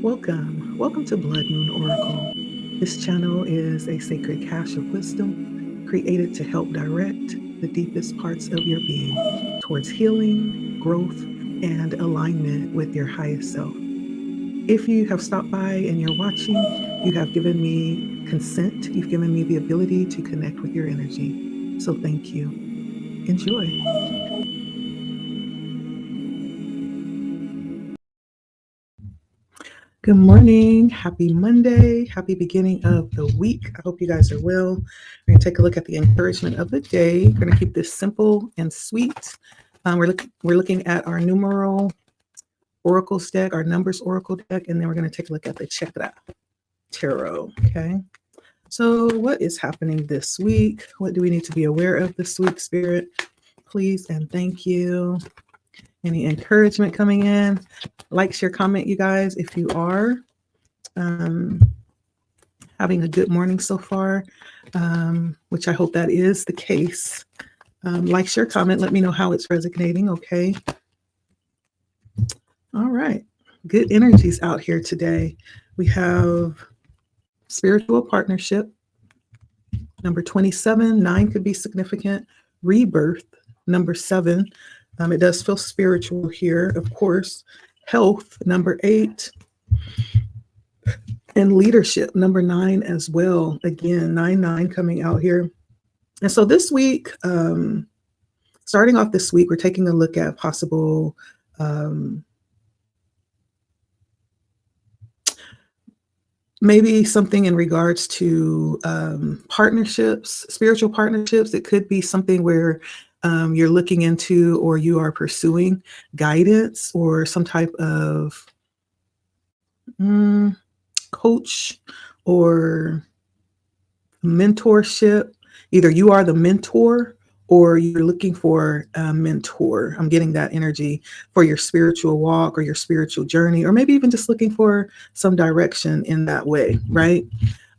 Welcome to Blood Moon Oracle. This channel is a sacred cache of wisdom created to help direct the deepest parts of your being towards healing, growth, and alignment with your highest self. If you have stopped by and you're watching, you have given me consent, you've given me the ability to connect with your energy. So thank you. Enjoy. Good morning. Happy Monday. Happy beginning of the week. I hope you guys are well. We're going to take a look at the encouragement of the day. We're going to keep this simple and sweet. We're looking at our numeral oracle deck, our numbers oracle deck, and then we're going to take a look at the chakra tarot. Okay. So, what is happening this week? What do we need to be aware of this week, Spirit? Please and thank you. Any encouragement coming in? Like, share, comment, you guys, if you are having a good morning so far, which I hope that is the case. Like, share, comment, let me know how it's resonating, okay? All right. Good energies out here today. We have spiritual partnership. Number 27, 9 could be significant. Rebirth, number 7. It does feel spiritual here, of course. Health, number 8. And leadership, number 9 as well. Again, 9 coming out here. And so this week, starting off this week, we're taking a look at possible maybe something in regards to partnerships, spiritual partnerships. It could be something where you're looking into or you are pursuing guidance or some type of coach or mentorship. Either you are the mentor or you're looking for a mentor. I'm getting that energy for your spiritual walk or your spiritual journey, or maybe even just looking for some direction in that way, right?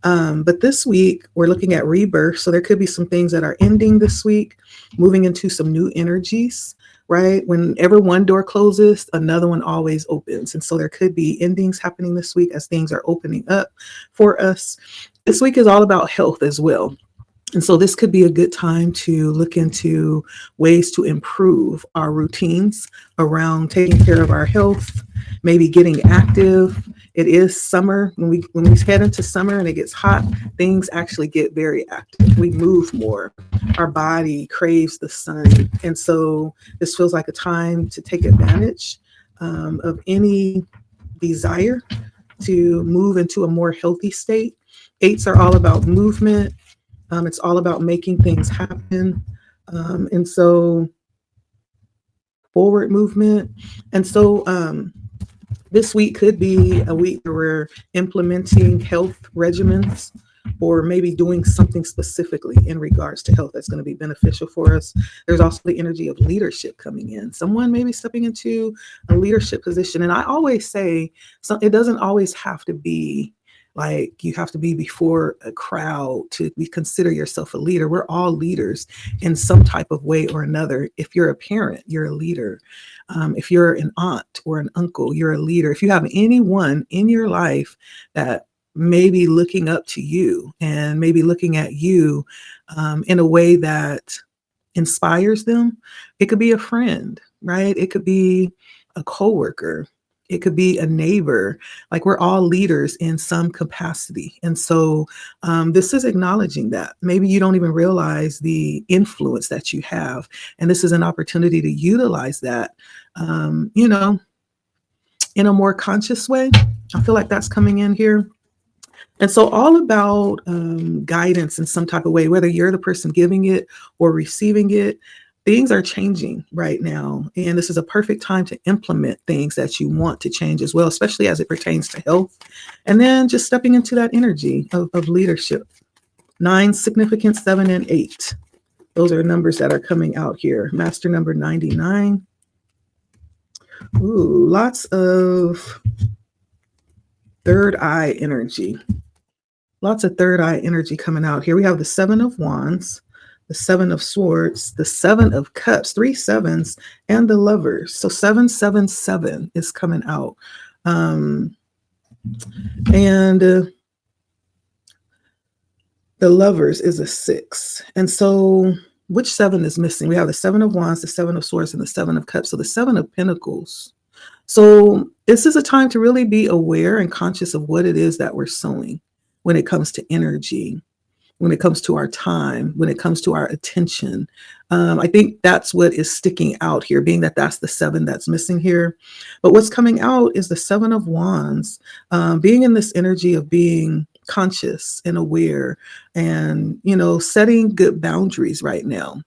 But this week, we're looking at rebirth. So there could be some things that are ending this week, moving into some new energies, right? Whenever one door closes, another one always opens. And so there could be endings happening this week as things are opening up for us. This week is all about health as well. And so this could be a good time to look into ways to improve our routines around taking care of our health, maybe getting active. It is summer. When we head into summer and it gets hot, things actually get very active. We move more. Our body craves the sun. And so this feels like a time to take advantage of any desire to move into a more healthy state. 8s are all about movement. It's all about making things happen. And so forward movement. And so this week could be a week where we're implementing health regimens or maybe doing something specifically in regards to health that's going to be beneficial for us. There's also the energy of leadership coming in. Someone may be stepping into a leadership position. And I always say, so it doesn't always have to be like you have to be before a crowd to consider yourself a leader. We're all leaders in some type of way or another. If you're a parent, you're a leader. If you're an aunt or an uncle, you're a leader. If you have anyone in your life that may be looking up to you and maybe looking at you in a way that inspires them, it could be a friend, right? It could be a coworker. It could be a neighbor. Like, we're all leaders in some capacity. And so this is acknowledging that. Maybe you don't even realize the influence that you have. And this is an opportunity to utilize that, in a more conscious way. I feel like that's coming in here. And so all about guidance in some type of way, whether you're the person giving it or receiving it. Things are changing right now, and this is a perfect time to implement things that you want to change as well, especially as it pertains to health. And then just stepping into that energy of leadership. 9 significant, 7 and 8. Those are numbers that are coming out here. Master number 99. Ooh, lots of third eye energy. Lots of third eye energy coming out here. We have the 7 of Wands, the 7 of Swords, the 7 of Cups, 3 sevens, and the Lovers. So 777 is coming out. And the Lovers is a 6. And so which 7 is missing? We have the 7 of Wands, the 7 of Swords, and the 7 of Cups. So the 7 of Pentacles. So this is a time to really be aware and conscious of what it is that we're sowing when it comes to energy, when it comes to our time, when it comes to our attention. I think that's what is sticking out here, being that that's the 7 that's missing here. But what's coming out is the 7 of Wands, being in this energy of being conscious and aware and, setting good boundaries right now.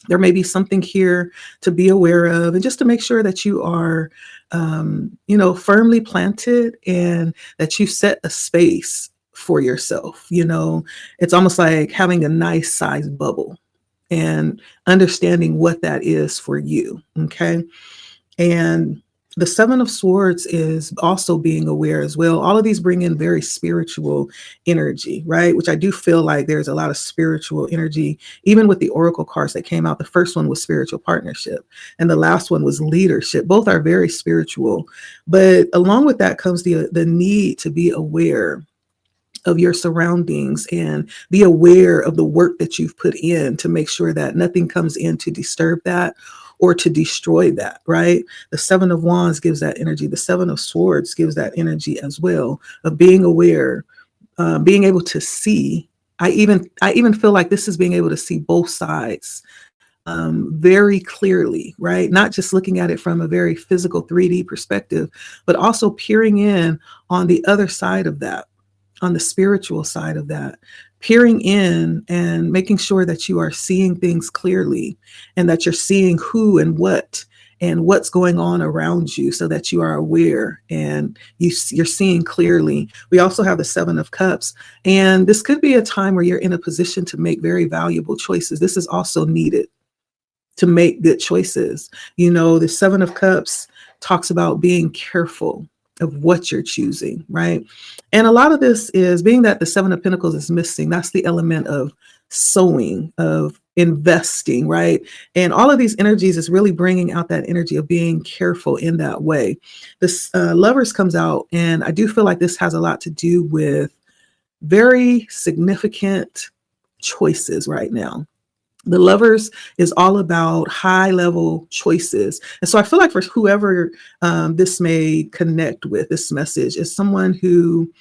There may be something here to be aware of, and just to make sure that you are, firmly planted and that you set a space for yourself. It's almost like having a nice sized bubble and understanding what that is for you. Okay. And the 7 of Swords is also being aware as well. All of these bring in very spiritual energy, right? Which I do feel like there's a lot of spiritual energy, even with the Oracle cards that came out. The first one was spiritual partnership, and the last one was leadership. Both are very spiritual. But along with that comes the need to be aware of your surroundings and be aware of the work that you've put in to make sure that nothing comes in to disturb that or to destroy that, right? The 7 of Wands gives that energy. The 7 of Swords gives that energy as well, of being aware, being able to see. I even feel like this is being able to see both sides very clearly, right? Not just looking at it from a very physical 3D perspective, but also peering in on the other side of that, on the spiritual side of that, peering in and making sure that you are seeing things clearly and that you're seeing who and what's going on around you, so that you are aware and you're seeing clearly. We also have the 7 of Cups, and this could be a time where you're in a position to make very valuable choices. This is also needed to make good choices. The 7 of Cups talks about being careful of what you're choosing, right? And a lot of this is being that the 7 of Pentacles is missing. That's the element of sowing, of investing, right? And all of these energies is really bringing out that energy of being careful in that way. This Lovers comes out, and I do feel like this has a lot to do with very significant choices right now. The Lovers is all about high level choices. And so I feel like for whoever this may connect with, this message is someone who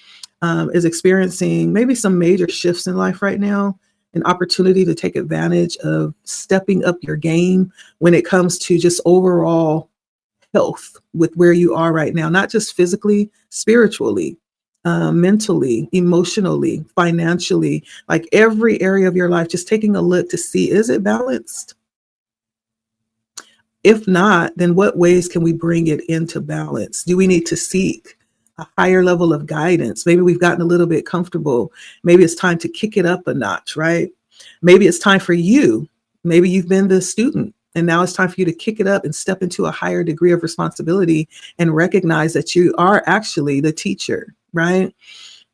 is experiencing maybe some major shifts in life right now, an opportunity to take advantage of stepping up your game when it comes to just overall health with where you are right now, not just physically, spiritually, mentally, emotionally, financially, like every area of your life, just taking a look to see, is it balanced? If not, then what ways can we bring it into balance? Do we need to seek a higher level of guidance? Maybe we've gotten a little bit comfortable. Maybe it's time to kick it up a notch, right? Maybe it's time for you. Maybe you've been the student, and now it's time for you to kick it up and step into a higher degree of responsibility and recognize that you are actually the teacher, right?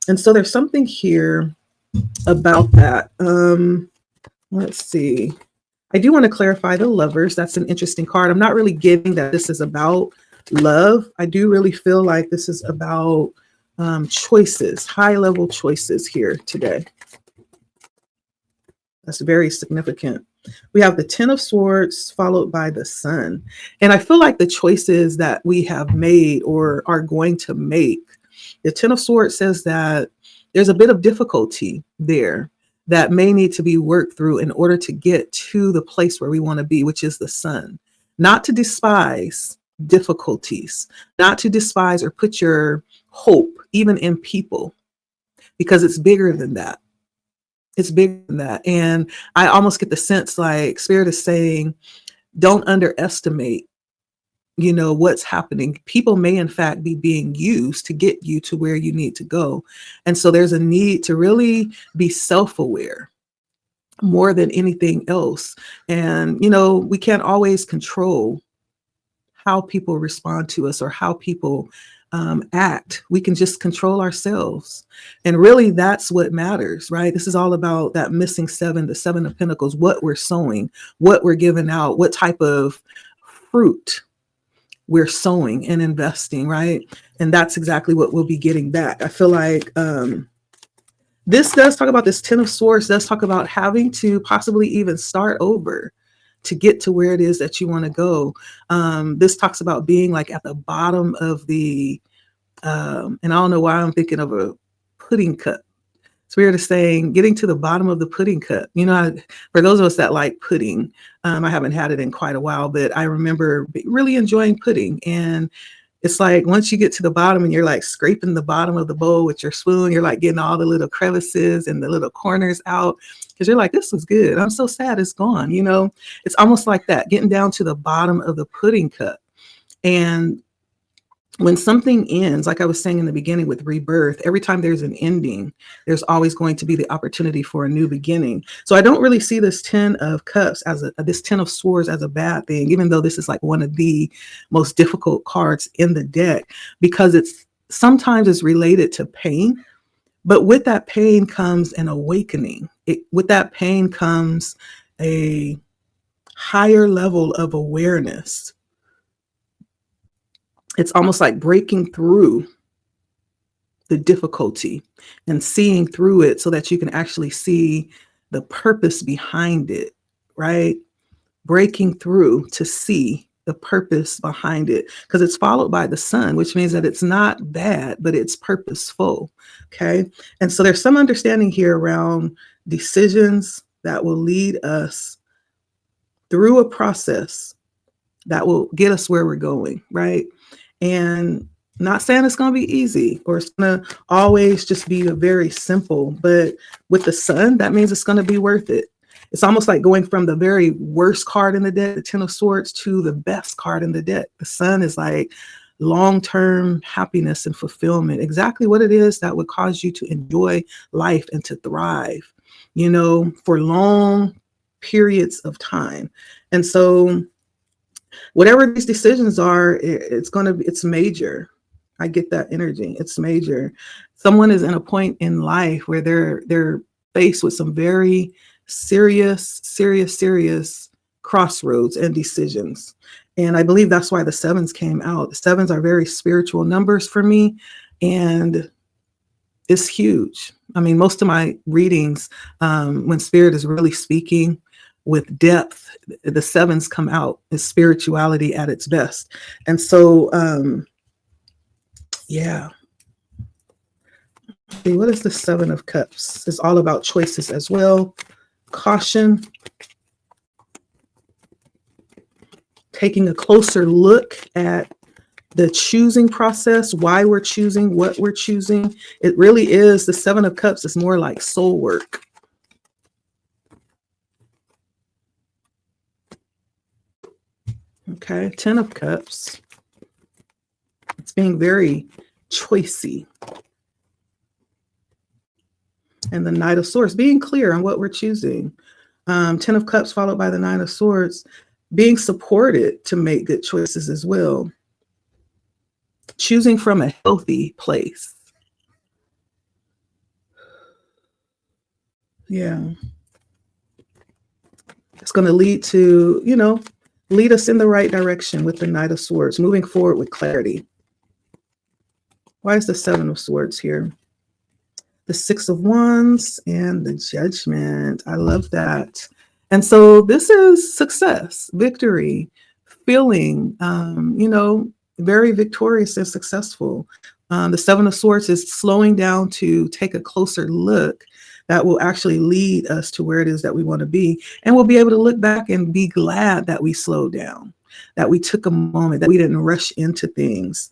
And so there's something here about that. Let's see. I do want to clarify the Lovers. That's an interesting card. I'm not really getting that this is about love. I do really feel like this is about choices, high level choices here today. That's very significant. We have the 10 of Swords followed by the Sun. And I feel like the choices that we have made or are going to make, the 10 of Swords says that there's a bit of difficulty there that may need to be worked through in order to get to the place where we want to be, which is the Sun. Not to despise difficulties, not to despise or put your hope even in people, because it's bigger than that. It's bigger than that. And I almost get the sense like Spirit is saying, don't underestimate, what's happening. People may in fact be being used to get you to where you need to go. And so there's a need to really be self-aware more than anything else. And, we can't always control how people respond to us or how people act. We can just control ourselves. And really, that's what matters, right? This is all about that missing 7, the 7 of Pentacles, what we're sowing, what we're giving out, what type of fruit we're sowing and investing, right? And that's exactly what we'll be getting back. I feel like this does talk about, this Ten of Swords does talk about having to possibly even start over to get to where it is that you want to go. This talks about being like at the bottom of the, and I don't know why I'm thinking of a pudding cup. Spirit is saying getting to the bottom of the pudding cup. You know, for those of us that like pudding, I haven't had it in quite a while, but I remember really enjoying pudding. And it's like once you get to the bottom and you're like scraping the bottom of the bowl with your spoon, you're like getting all the little crevices and the little corners out because you're like, this was good. I'm so sad it's gone. You know, it's almost like that, getting down to the bottom of the pudding cup. And when something ends, like I was saying in the beginning with rebirth, every time there's an ending, there's always going to be the opportunity for a new beginning. So I don't really see this 10 of cups as this 10 of swords as a bad thing, even though this is like one of the most difficult cards in the deck, because it's sometimes it's related to pain, but with that pain comes an awakening. With that pain comes a higher level of awareness. It's almost like breaking through the difficulty and seeing through it so that you can actually see the purpose behind it, right? Breaking through to see the purpose behind it, because it's followed by the sun, which means that it's not bad, but it's purposeful. Okay. And so there's some understanding here around decisions that will lead us through a process that will get us where we're going, right? And not saying it's going to be easy or it's going to always just be very simple, but with the sun, that means it's going to be worth it. It's almost like going from the very worst card in the deck, the 10 of swords, to the best card in the deck. The sun is like long-term happiness and fulfillment, exactly what it is that would cause you to enjoy life and to thrive, you know, for long periods of time. And so whatever these decisions are, it's major. I get that energy. It's major. Someone is in a point in life where they're faced with some very serious crossroads and decisions. And I believe that's why the sevens came out. The sevens are very spiritual numbers for me, and it's huge. I mean, most of my readings, when spirit is really speaking with depth, the sevens come out as spirituality at its best. And so, yeah. Okay, what is the 7 of Cups? It's all about choices as well. Caution. Taking a closer look at the choosing process, why we're choosing, what we're choosing. It really is, the 7 of Cups is more like soul work. Okay, 10 of Cups. It's being very choicey. And the Knight of Swords, being clear on what we're choosing. 10 of Cups followed by the 9 of Swords, being supported to make good choices as well. Choosing from a healthy place. Yeah. It's going to lead to, you know, lead us in the right direction with the Knight of Swords, moving forward with clarity. Why is the 7 of Swords here? The 6 of Wands and the Judgment. I love that. And so this is success, victory, feeling, you know, very victorious and successful. The 7 of Swords is slowing down to take a closer look that will actually lead us to where it is that we want to be. And we'll be able to look back and be glad that we slowed down, that we took a moment, that we didn't rush into things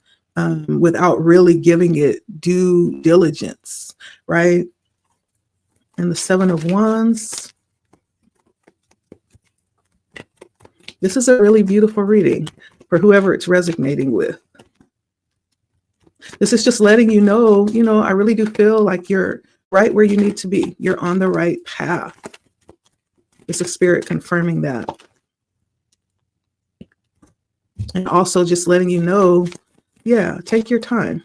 without really giving it due diligence, right? And the 7 of Wands. This is a really beautiful reading for whoever it's resonating with. This is just letting you know, I really do feel like you're right where you need to be. You're on the right path. It's a spirit confirming that. And also just letting you know, yeah, take your time.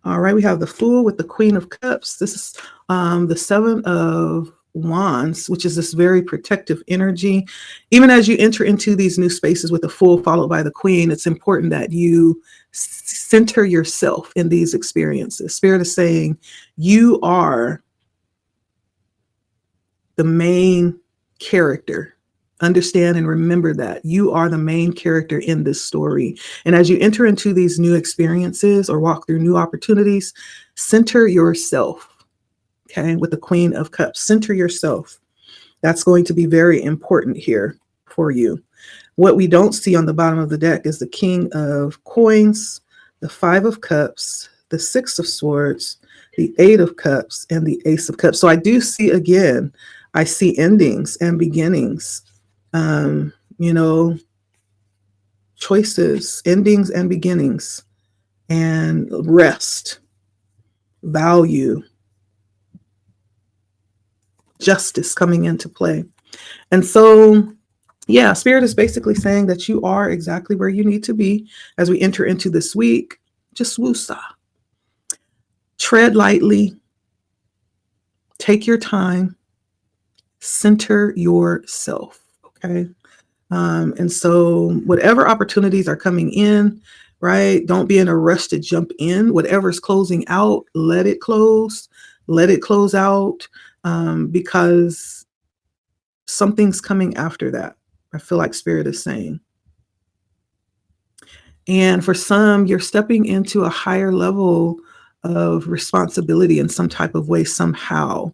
All right, we have the Fool with the Queen of Cups. This is the 7 of Wands, which is this very protective energy. Even as you enter into these new spaces with the Fool followed by the Queen, it's important that you center yourself in these experiences. Spirit is saying you are the main character. Understand and remember that you are the main character in this story. And as you enter into these new experiences or walk through new opportunities, center yourself. Okay, with the Queen of Cups, center yourself. That's going to be very important here for you. What we don't see on the bottom of the deck is the King of Coins, the Five of Cups, the Six of Swords, the Eight of Cups, and the Ace of Cups. So I do see, again, I see endings and beginnings, choices, endings and beginnings, and rest, value, justice coming into play. And so, yeah, Spirit is basically saying that you are exactly where you need to be as we enter into this week. Just woosah. Tread lightly. Take your time. Center yourself. Okay. And so whatever opportunities are coming in, right? Don't be in a rush to jump in. Whatever's closing out, let it close. Let it close out, because something's coming after that. I feel like Spirit is saying. And for some, you're stepping into a higher level of responsibility in some type of way, somehow.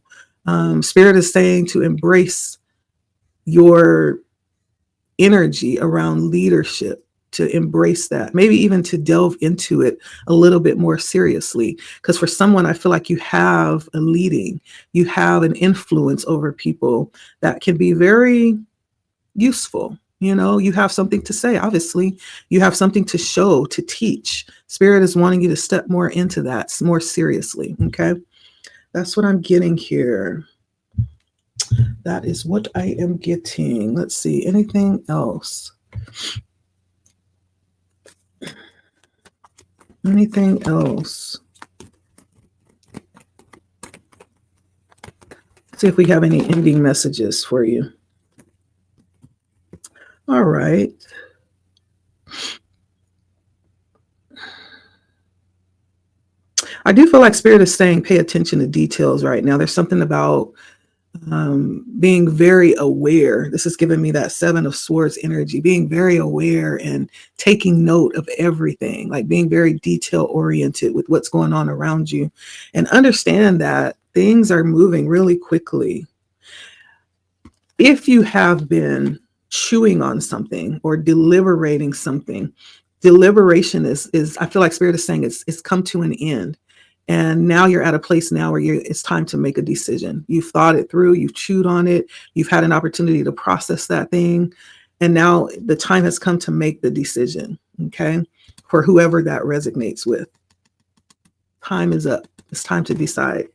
Spirit is saying to embrace your energy around leadership, to embrace that, maybe even to delve into it a little bit more seriously. Because for someone, I feel like you have a leading, you have an influence over people that can be very useful. You have something to say. Obviously, you have something to show, to teach. Spirit is wanting you to step more into that more seriously. Okay. That's what I'm getting here. That is what I am getting. Let's see. Anything else? Anything else? See if we have any ending messages for you. All right. I do feel like Spirit is saying pay attention to details right now. There's something about being very aware. This is giving me that Seven of Swords energy, being very aware and taking note of everything, like being very detail oriented with what's going on around you, and understand that things are moving really quickly. If you have been chewing on something or deliberating something, deliberation is I feel like Spirit is saying it's come to an end. And now you're at a place now where it's time to make a decision. You've thought it through, you've chewed on it, you've had an opportunity to process that thing. And now the time has come to make the decision, okay? For whoever that resonates with. Time is up. It's time to decide.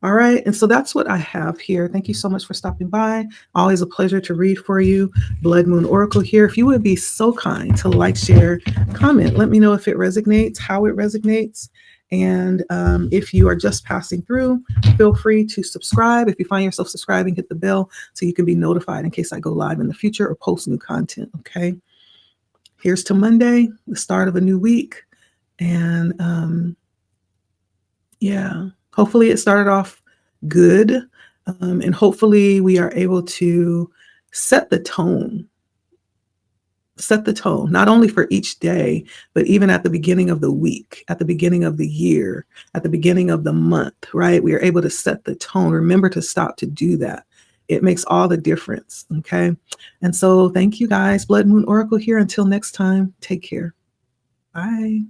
All right. And so that's what I have here. Thank you so much for stopping by. Always a pleasure to read for you. Blood Moon Oracle here. If you would be so kind to like, share, comment, let me know if it resonates, how it resonates. And if you are just passing through, feel free to subscribe. If you find yourself subscribing, hit the bell so you can be notified in case I go live in the future or post new content. Okay. Here's to Monday, the start of a new week. And yeah, hopefully it started off good. And hopefully we are able to set the tone, not only for each day, but even at the beginning of the week, at the beginning of the year, at the beginning of the month, right? We are able to set the tone. Remember to stop to do that. It makes all the difference. Okay. And so thank you guys. Blood Moon Oracle here. Until next time, take care. Bye.